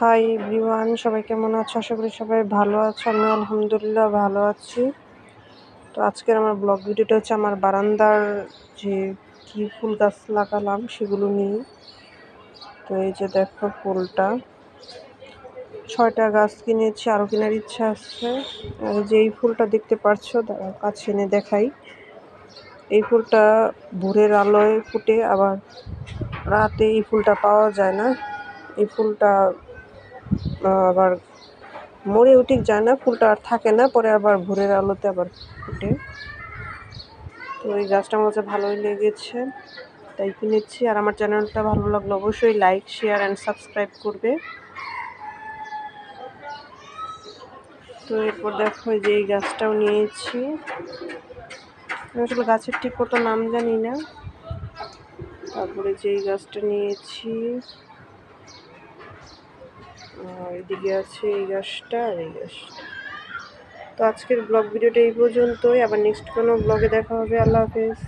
Hi everyone, সবাই কেমন আছো? আশা করি সবাই ভালো আছো। আমি আলহামদুলিল্লাহ ভালো আছি। তো আজকের আমার ব্লগ ভিডিওটা হচ্ছে আমার বারান্দার যে কি ফুল গাছ লাগালাম সেগুলো নিয়ে। তো এই যে দেখো ফুলটা, 6টা গাছ কিনেছি, আরও কেনার ইচ্ছা আছে। আর যে এই ফুলটা দেখতে পারছো, কাছে এনে দেখাই। এই ফুলটা ভোরের আলোয় ফুটে, আবার রাতে এই ফুলটা পাওয়া যায় না। এই ফুলটা আবার মরেও ঠিক যায় না, ফুলটা আর থাকে না, পরে আবার ভোরের আলোতে আবার ফুটে। তো এই গাছটা আমার কাছে ভালোই লেগেছে, তাই কিনেছি। আর আমার চ্যানেলটা ভালো লাগলে অবশ্যই লাইক, শেয়ার অ্যান্ড সাবস্ক্রাইব করবে। তো এরপর দেখো যে এই গাছটাও নিয়েছি। আমি আসলে গাছের ঠিক কত নাম জানি না। তারপরে যে এই গাছটা নিয়েছি, এদিকে আছে এই গাছটা আর এই গাছটা। তো আজকের ব্লগ ভিডিওটা এই পর্যন্তই। আবার নেক্সট কোনো ব্লগে দেখা হবে। আল্লাহ হাফেজ।